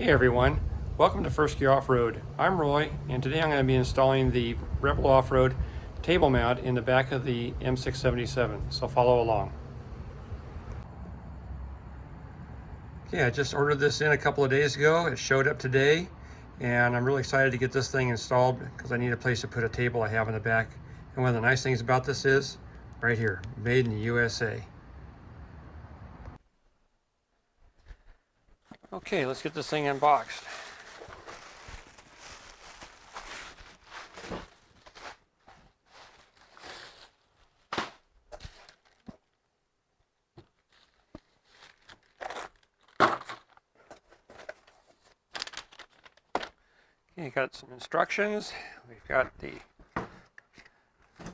Hey everyone, welcome to First Gear Off-Road. I'm Roy, and today I'm going to be installing the Rebel Off-Road table mount in the back of the M-677, so follow along. Okay, I just ordered this in a couple of days ago. It showed up today, and I'm really excited to get this thing installed because I need a place to put a table I have in the back. And one of the nice things about this is, right here, made in the USA. Okay, let's get this thing unboxed. Okay, got some instructions. We've got the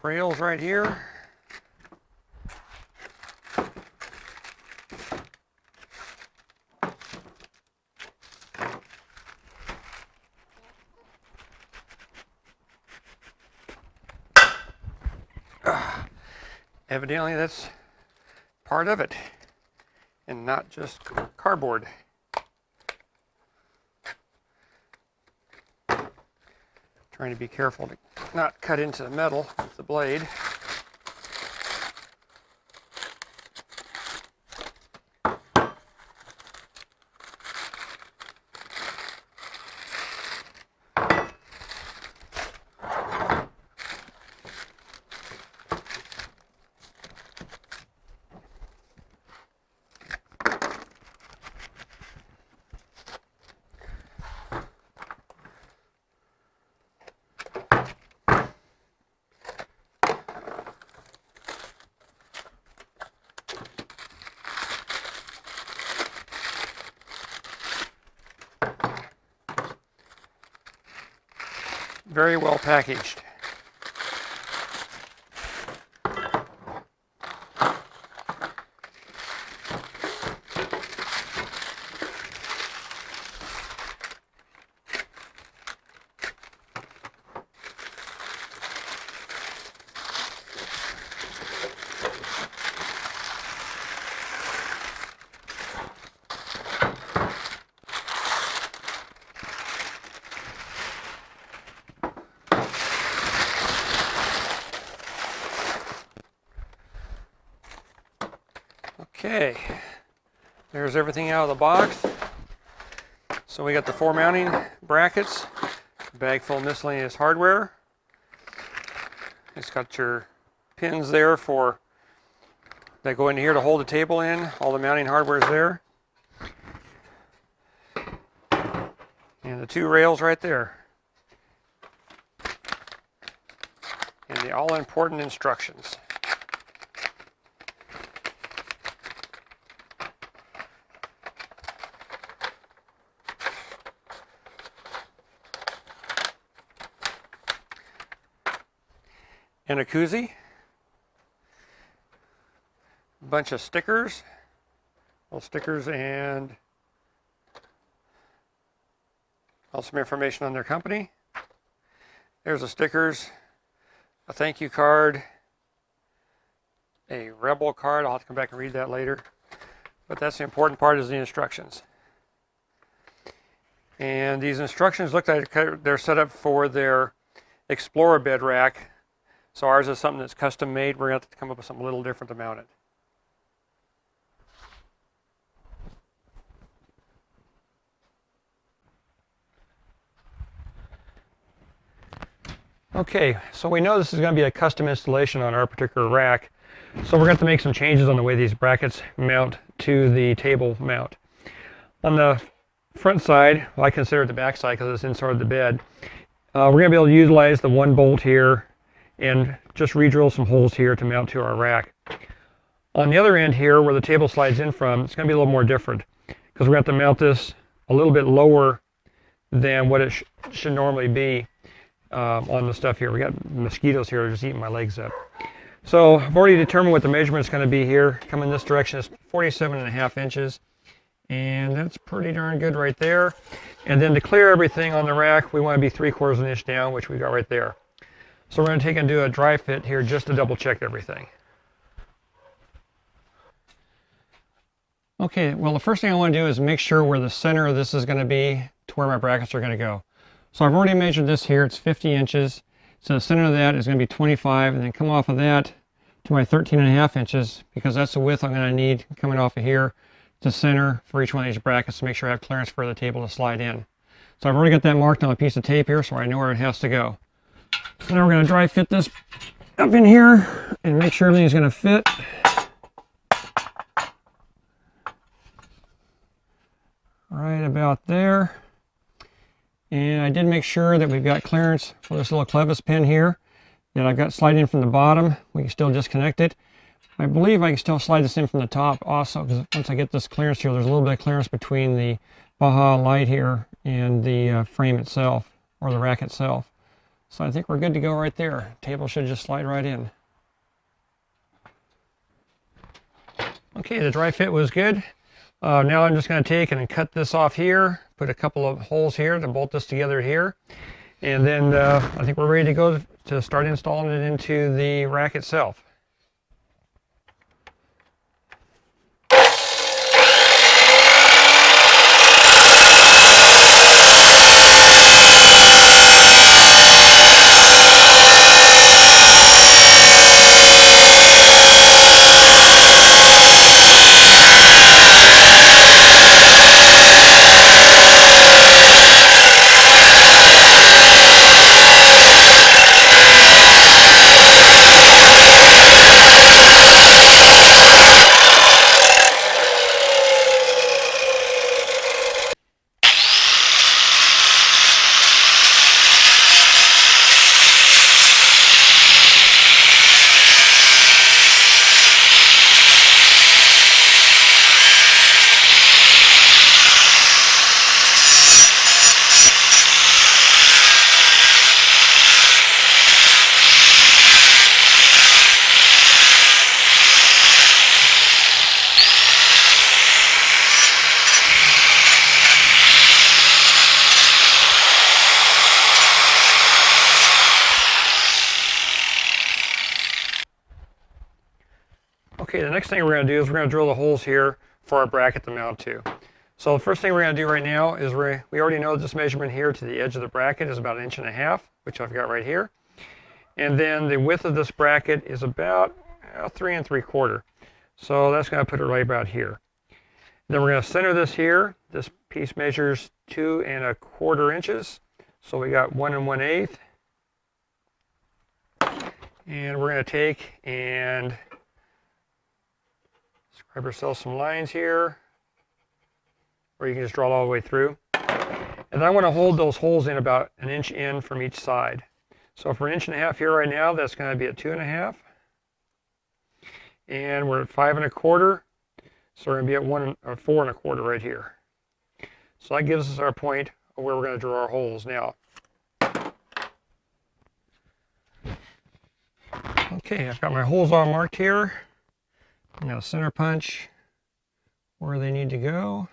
rails right here. Evidently that's part of it and not just cardboard. Trying to be careful to not cut into the metal with the blade. Very well packaged. Okay, there's everything out of the box. So we got the 4 mounting brackets, a bag full of miscellaneous hardware. It's got your pins there for that go into here to hold the table in. All the mounting hardware is there. And the 2 rails right there. And the all-important instructions. And a koozie, a bunch of stickers, little stickers, and also some information on their company. There's the stickers, a thank you card, a Rebel card. I'll have to come back and read that later. But that's the important part, is the instructions. And these instructions look like they're set up for their Explorer bed rack. So ours is something that's custom made. We're going to have to come up with something a little different to mount it. Okay, so we know this is going to be a custom installation on our particular rack. So we're going to have to make some changes on the way these brackets mount to the table mount. On the front side, well, I consider it the back side because it's inside the bed, we're going to be able to utilize the 1 bolt here and just re-drill some holes here to mount to our rack. On the other end here, where the table slides in from, it's going to be a little more different because we're going to have to mount this a little bit lower than what it should normally be on the stuff here. We got mosquitoes here just eating my legs up. So I've already determined what the measurement's going to be here. Coming this direction is 47.5 inches. And that's pretty darn good right there. And then to clear everything on the rack, we want to be 3/4 of an inch down, which we got right there. So we're going to take and do a dry fit here just to double check everything. Okay, well the first thing I want to do is make sure where the center of this is going to be to where my brackets are going to go. So I've already measured this here, it's 50 inches. So the center of that is going to be 25, and then come off of that to my 13.5 inches, because that's the width I'm going to need coming off of here to center for each one of these brackets to make sure I have clearance for the table to slide in. So I've already got that marked on a piece of tape here, so I know where it has to go. So now we're going to dry fit this up in here and make sure everything's going to fit. Right about there. And I did make sure that we've got clearance for this little clevis pin here that I've got sliding in from the bottom. We can still disconnect it. I believe I can still slide this in from the top also, because once I get this clearance here, there's a little bit of clearance between the Baja light here and the frame itself, or the rack itself. So I think we're good to go right there. Table should just slide right in. Okay, the dry fit was good. Now I'm just going to take and cut this off here, put a couple of holes here to bolt this together here, and then I think we're ready to go to start installing it into the rack itself. Okay, the next thing we're going to do is we're going to drill the holes here for our bracket to mount to. So the first thing we're going to do right now is we already know this measurement here to the edge of the bracket is about 1.5 inches, which I've got right here. And then the width of this bracket is about 3 3/4. So that's going to put it right about here. Then we're going to center this here. This piece measures 2 1/4 inches. So we got 1 1/8. And we're going to take and scribe ourselves some lines here, or you can just draw it all the way through. And I want to hold those holes in about 1 inch in from each side. So for 1.5 inches here right now, that's going to be at 2.5. And we're at 5 1/4. So we're going to be at 4 1/4 right here. So that gives us our point of where we're going to draw our holes now. Okay, I've got my holes all marked here. Now center punch where they need to go.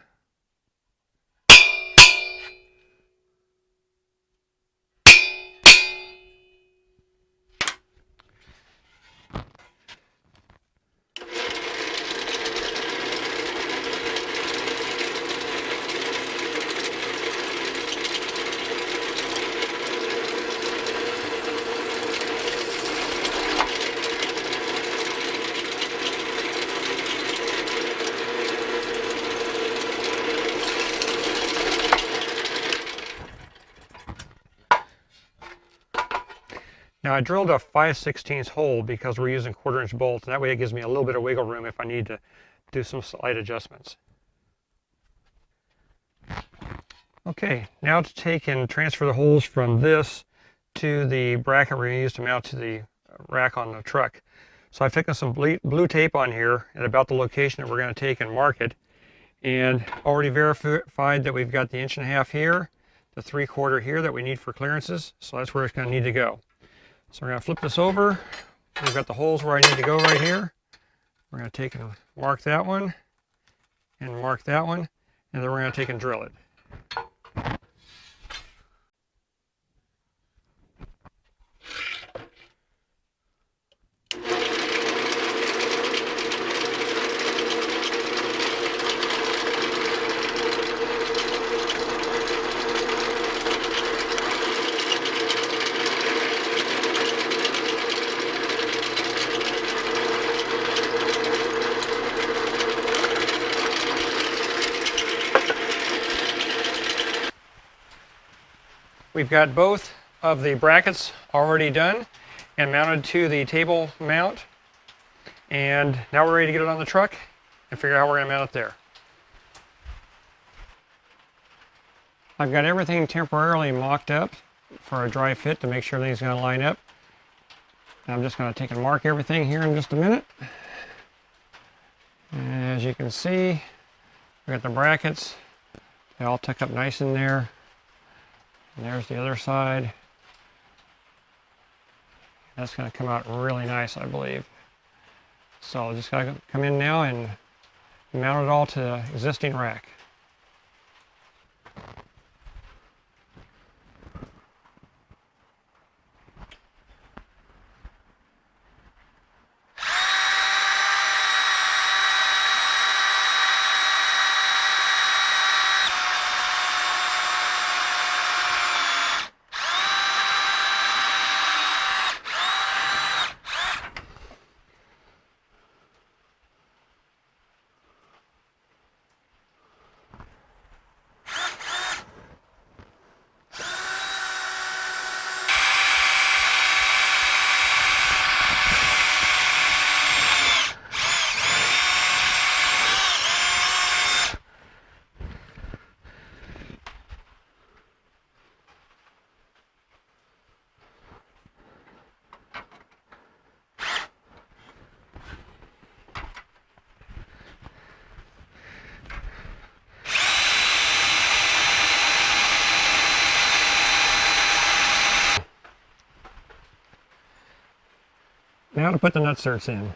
Now I drilled a 5/16 hole because we're using 1/4 inch bolts, and that way it gives me a little bit of wiggle room if I need to do some slight adjustments. Okay, now to take and transfer the holes from this to the bracket we're going to use to mount to the rack on the truck. So I've taken some blue tape on here at about the location that we're going to take and mark it, and already verified that we've got the 1.5 inches here, the 3/4 here that we need for clearances, so that's where it's going to need to go. So we're going to flip this over. We've got the holes where I need to go right here. We're going to take and mark that one, and mark that one, and then we're going to take and drill it. We've got both of the brackets already done and mounted to the table mount. And now we're ready to get it on the truck and figure out how we're going to mount it there. I've got everything temporarily mocked up for a dry fit to make sure everything's going to line up. I'm just going to take and mark everything here in just a minute. And as you can see, we got the brackets. They all tuck up nice in there. And there's the other side. That's going to come out really nice, I believe. So just got to come in now and mount it all to the existing rack. Now to put the nutserts in.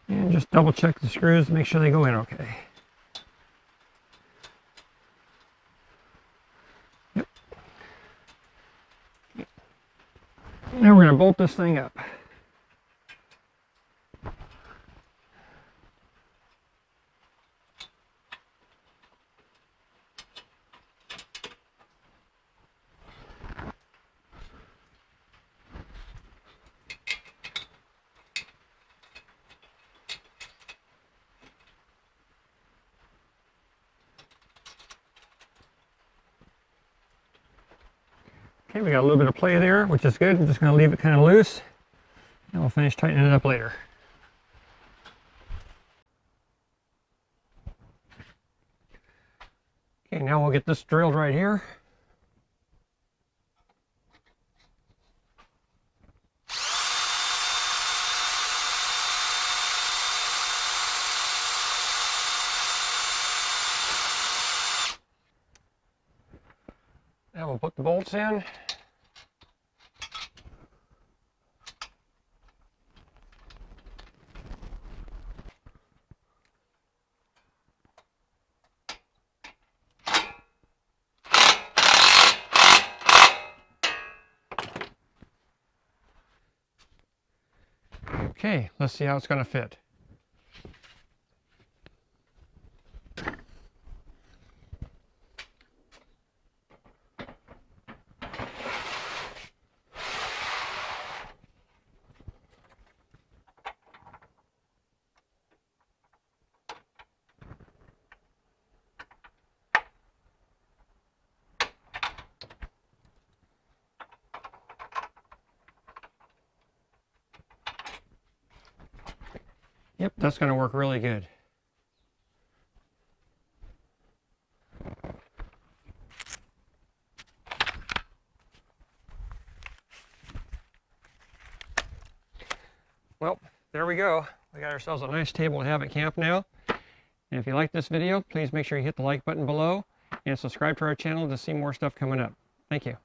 And just double check the screws, make sure they go in okay. Yep. Now we're going to bolt this thing up. Okay, we got a little bit of play there, which is good. I'm just going to leave it kind of loose, and we'll finish tightening it up later. Okay, now we'll get this drilled right here. Now we'll put the bolts in. Okay, let's see how it's going to fit. Yep, that's going to work really good. Well, there we go. We got ourselves a nice table to have at camp now. And if you like this video, please make sure you hit the like button below and subscribe to our channel to see more stuff coming up. Thank you.